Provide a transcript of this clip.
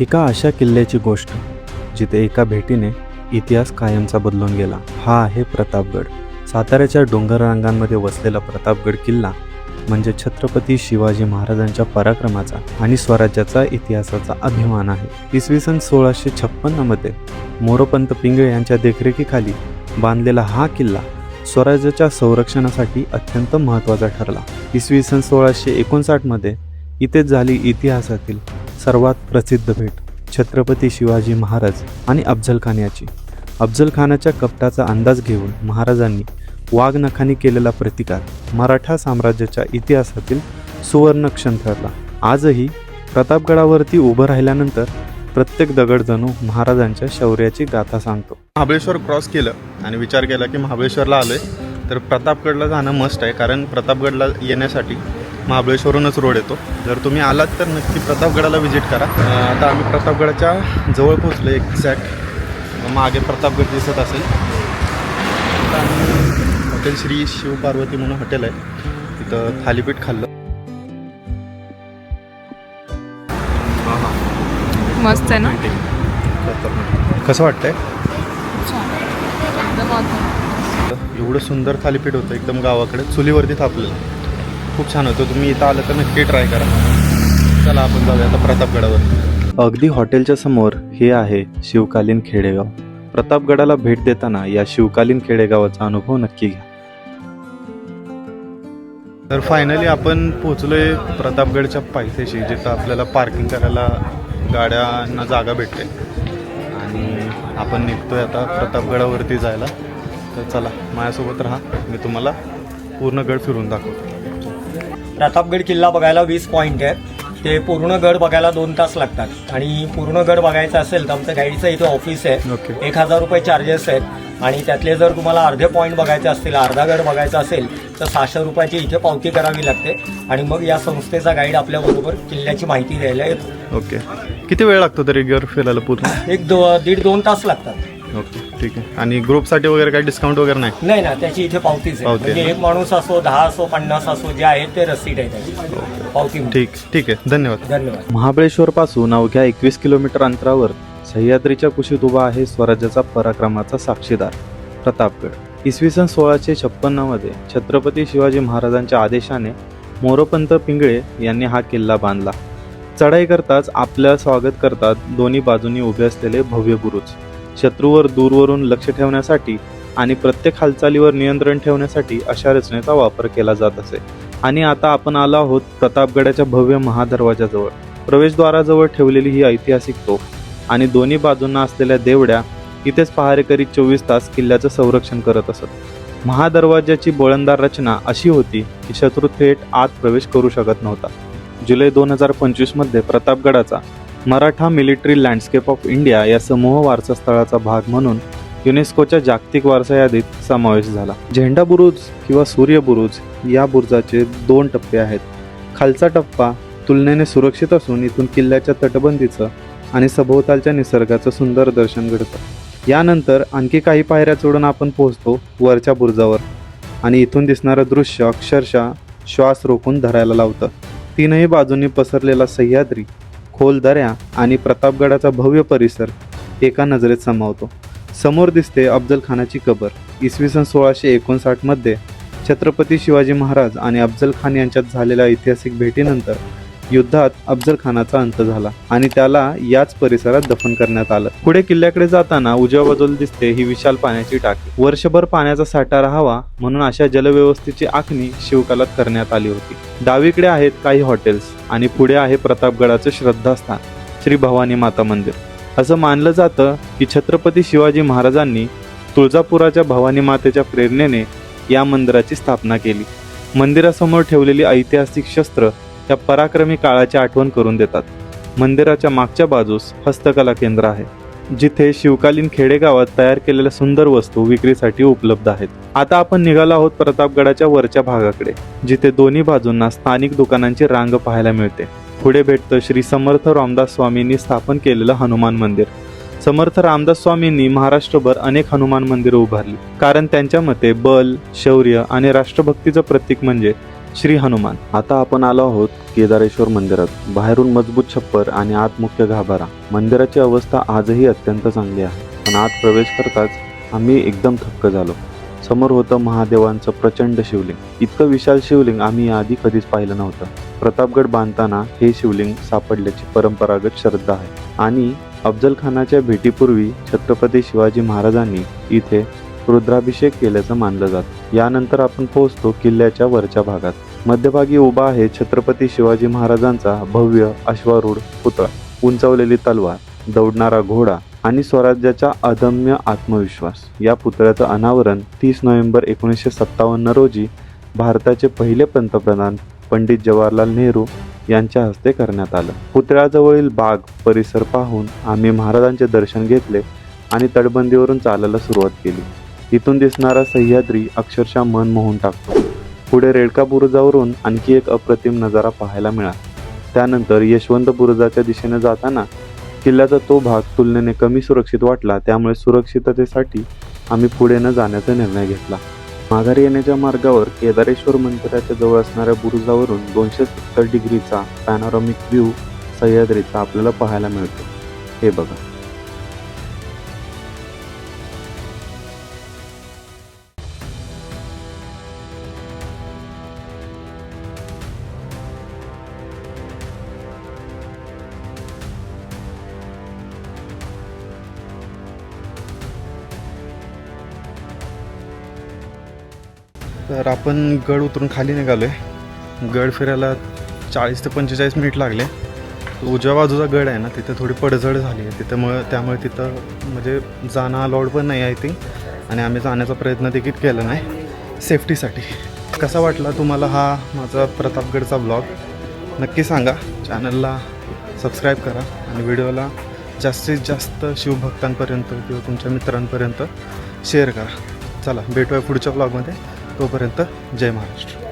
एका अशा किल्ल्याची गोष्ट जिथे एका भेटीने इतिहास कायमचा बदलून गेला. हा आहे प्रतापगड. साताऱ्याच्या डोंगर रांगांमध्ये वसलेला प्रतापगड किल्ला म्हणजे छत्रपती शिवाजी महाराजांच्या पराक्रमाचा आणि स्वराज्याचा इतिहासाचा अभिमान आहे. इसवी सन 1656 मध्ये मोरोपंत पिंगळे यांच्या देखरेखीखाली बांधलेला हा किल्ला स्वराज्याच्या संरक्षणासाठी अत्यंत महत्त्वाचा ठरला. इसवी सन 1659 मध्ये इथेच झाली इतिहासातील सर्वात प्रसिद्ध भेट छत्रपती शिवाजी महाराज आणि अफझल खान याची. अफझल खानाच्या कपटाचा अंदाज घेऊन महाराजांनी वाघनखांनी केलेला प्रतिकार मराठा साम्राज्याच्या इतिहासातील सुवर्णक्षण ठरला. आजही प्रतापगडावरती उभं राहिल्यानंतर प्रत्येक दगड जणू महाराजांच्या शौर्याची गाथा सांगतो. महाबळेश्वर क्रॉस केलं आणि विचार केला की महाबळेश्वरला आलोय तर प्रतापगडला जाणं मस्ट आहे, कारण प्रतापगडला येण्यासाठी महाबळेश्वरूनच रोड येतो. जर तुम्ही आलात तर नक्की प्रतापगडाला व्हिजिट करा. आता आम्ही प्रतापगडाच्या जवळ पोहोचलो. एक्झॅक्ट मागे प्रतापगड दिसत असेल. आता आम्ही हॉटेल श्री शिवपार्वती म्हणून हॉटेल आहे, तिथं थालीपीठ खाल्लं. मस्त आहे ना. कसं वाटतंय? एवढं सुंदर थालीपीठ होतं, एकदम गावाकडे चुलीवरती थापलेलं. खूप छान होतं. तुम्ही इथं आलं तर नक्की ट्राय करा. चला आपण जाऊया आता प्रतापगडावर. अगदी हॉटेलच्या समोर हे आहे शिवकालीन खेडेगाव. प्रतापगडाला भेट देताना या शिवकालीन खेडेगावाचा अनुभव नक्की घ्या. तर फायनली आपण पोचलोय प्रतापगडच्या पायथ्याशी, जिथं आपल्याला पार्किंग करायला गाड्यांना जागा भेटते आणि आपण निघतोय आता प्रतापगडावरती जायला. तर चला माझ्यासोबत राहा, मी तुम्हाला पूर्ण गड फिरून दाखवतो. प्रतापगड किल्ला बघायला 20 पॉईंट आहेत. ते पूर्ण गड बघायला 2 तास लागतात आणि पूर्ण गड बघायचं असेल तर आमचं गाईडचं इथे ऑफिस आहे. ओके. 1000 रुपये चार्जेस आहेत आणि त्यातले जर तुम्हाला अर्धे पॉईंट बघायचे असतील, अर्धा गड बघायचा असेल तर 600 रुपयाची इथे पावती करावी लागते आणि मग या संस्थेचा गाईड आपल्याबरोबर किल्ल्याची माहिती द्यायला येतो. ओके. किती वेळ लागतो तरी गड फिरायला पूर्ण? 1-1.5-2 तास लागतात. ओके, ठीक आहे. आणि ग्रुपसाठी वगैरे काही डिस्काउंट वगैरे नाही? नाही ना, त्याची इथे पावतीच आहे. पावती आहे म्हणजे ना? एक माणूस असो, 10 असो, 50 असो, जे आहेत ते रसीद आहे त्याची पावती. ठीक आहे. धन्यवाद. धन्यवाद. महाबळेश्वरपासून अवघ्या 21 किलोमीटर अंतरावर सह्याद्रीच्या कुशीत उभा आहे स्वराज्याचा पराक्रमाचा साक्षीदार प्रतापगड. इसवी सन 1656 मध्ये छत्रपती शिवाजी महाराजांच्या आदेशाने मोरोपंत पिंगळे यांनी हा किल्ला बांधला. चढाई करताच आपलं स्वागत करतात दोन्ही बाजूंनी उभे असलेले भव्य बुरुज. शत्रूवर दूरवरून लक्ष ठेवण्यासाठी आणि प्रत्येक हालचालीवर नियंत्रण ठेवण्यासाठी अशा रचनेचा वापर केला जात असे. आणि आता आपण आलो आहोत प्रतापगडाच्या भव्य महादरवाजाजवळ. प्रवेशद्वाराजवळ ठेवलेली ही ऐतिहासिक तोफ आणि दोन्ही बाजूंना असलेल्या देवड्या इथेच पहारेकरी 24 तास किल्ल्याचं संरक्षण करत असत. महादरवाजाची बोळंदार रचना अशी होती की शत्रू थेट आत प्रवेश करू शकत नव्हता. जुलै 2025 मध्ये प्रतापगडाचा Maratha military landscape of India या समूह वारसा स्थळाचा भाग म्हणून युनेस्कोच्या जागतिक वारसा यादीत समावेश झाला. झेंडा बुरुज किंवा सूर्य बुरुज या बुरुजाचे 2 टप्पे आहेत. खालचा टप्पा तुलनेने सुरक्षित असून इथून किल्ल्याच्या तटबंदीचं आणि सभोवतालच्या निसर्गाचं सुंदर दर्शन घडतं. यानंतर आणखी काही पायऱ्या चढून आपण पोहोचतो वरच्या बुरुजावर आणि इथून दिसणारं दृश्य अक्षरशः श्वास रोखून धरायला लावतं. 3ही बाजूंनी पसरलेला सह्याद्री, खोल दऱ्या आणि प्रतापगडाचा भव्य परिसर एका नजरेत सामावतो. समोर दिसते अफझल खानाची कबर. इसवी सन 1659 मध्ये छत्रपती शिवाजी महाराज आणि अफझल खान यांच्यात झालेल्या ऐतिहासिक भेटीनंतर युद्धात अफझल खानाचा अंत झाला आणि त्याला याच परिसरात दफन करण्यात आलं. पुढे किल्ल्याकडे जाताना उजव्या बाजूला दिसते ही विशाल पाण्याची टाकी. वर्षभर पाण्याचा साठा राहावा म्हणून अशा जलव्यवस्थेची आखणी शिवकालात करण्यात आली होती. डावीकडे आहेत काही हॉटेल्स आणि पुढे आहे प्रतापगडाचे श्रद्धास्थान श्री भवानी माता मंदिर. असं मानलं जातं की छत्रपती शिवाजी महाराजांनी तुळजापुराच्या भवानी मातेच्या प्रेरणेने या मंदिराची स्थापना केली. मंदिरासमोर ठेवलेली ऐतिहासिक शस्त्र त्या पराक्रमी काळाची आठवण करून देतात. मंदिराच्या मागच्या बाजूस हस्तकला केंद्र आहे, जिथे शिवकालीन खेडेगावात तयार केलेल्या सुंदर वस्तू विक्रीसाठी उपलब्ध आहेत. आता आपण निघालो आहोत प्रतापगडाच्या वरच्या भागाकडे, जिथे दोन्ही बाजूंना स्थानिक दुकानांची रांग पाहायला मिळते. पुढे भेटतं श्री समर्थ रामदास स्वामींनी स्थापन केलेलं हनुमान मंदिर. समर्थ रामदास स्वामींनी महाराष्ट्रभर अनेक हनुमान मंदिरं उभारली, कारण त्यांच्या मते बल, शौर्य आणि राष्ट्रभक्तीचं प्रतीक म्हणजे श्री हनुमान. आता आपण आलो आहोत केदारेश्वर मंदिरात. बाहेरून मजबूत छप्पर आणि आत मुख्य गाभारा. मंदिराची अवस्था आजही अत्यंत चांगली आहे, पण आत प्रवेश करताच आम्ही एकदम थक्क झालो. समोर होतं महादेवांचं प्रचंड शिवलिंग. इतकं विशाल शिवलिंग आम्ही आधी कधीच पाहिलं नव्हतं. प्रतापगड बांधताना हे शिवलिंग सापडल्याची परंपरागत श्रद्धा आहे आणि अफजल खानाच्या भेटीपूर्वी छत्रपती शिवाजी महाराजांनी इथे रुद्राभिषेक केल्याचं मानलं जातं. यानंतर आपण पोहोचतो किल्ल्याच्या वरच्या भागात. मध्यभागी उभा आहे छत्रपती शिवाजी महाराजांचा भव्य अश्वारूढ पुतळा. उंचावलेली तलवार, दौडणारा घोडा आणि स्वराज्याचा अदम्य आत्मविश्वास. या पुतळ्याचं अनावरण 30 नोव्हेंबर 1957 रोजी भारताचे पहिले पंतप्रधान पंडित जवाहरलाल नेहरू यांच्या हस्ते करण्यात आलं. पुतळ्याजवळील बाग परिसर पाहून आम्ही महाराजांचे दर्शन घेतले आणि तटबंदीवरून चालायला सुरुवात केली. इथून दिसणारा सह्याद्री अक्षरशः मन मोहून टाकतो. पुढे रेडका बुरुजावरून आणखी एक अप्रतिम नजारा पाहायला मिळाला. त्यानंतर यशवंत बुरुजाच्या दिशेने जाताना किल्ल्याचा तो भाग तुलनेने कमी सुरक्षित वाटला, त्यामुळे सुरक्षिततेसाठी आम्ही पुढे न जाण्याचा निर्णय घेतला. माघारी येण्याच्या मार्गावर केदारेश्वर मंदिराच्या जवळ असणाऱ्या बुरुजावरून 270 डिग्रीचा पॅनोरामिक व्ह्यू सह्याद्रीचा आपल्याला पाहायला मिळतो. हे बघा. तर आपण गड उतरून खाली निघालो आहे. गड फिरायला 40 ते 45 मिनिट लागले. उजव्या बाजूचा गड आहे ना, तिथे थोडी पडझड झाली आहे त्यामुळे तिथं म्हणजे जाणं अलाउड पण नाही आय थिंक, आणि आम्ही जाण्याचा प्रयत्न देखील केला नाही सेफ्टीसाठी. कसा वाटला तुम्हाला हा माझा प्रतापगडचा ब्लॉग नक्की सांगा. चॅनलला सबस्क्राईब करा आणि व्हिडिओला जास्तीत जास्त शिवभक्तांपर्यंत किंवा तुमच्या मित्रांपर्यंत शेअर करा. चला भेटूया पुढच्या ब्लॉगमध्ये. तोपर्यंत जय महाराष्ट्र.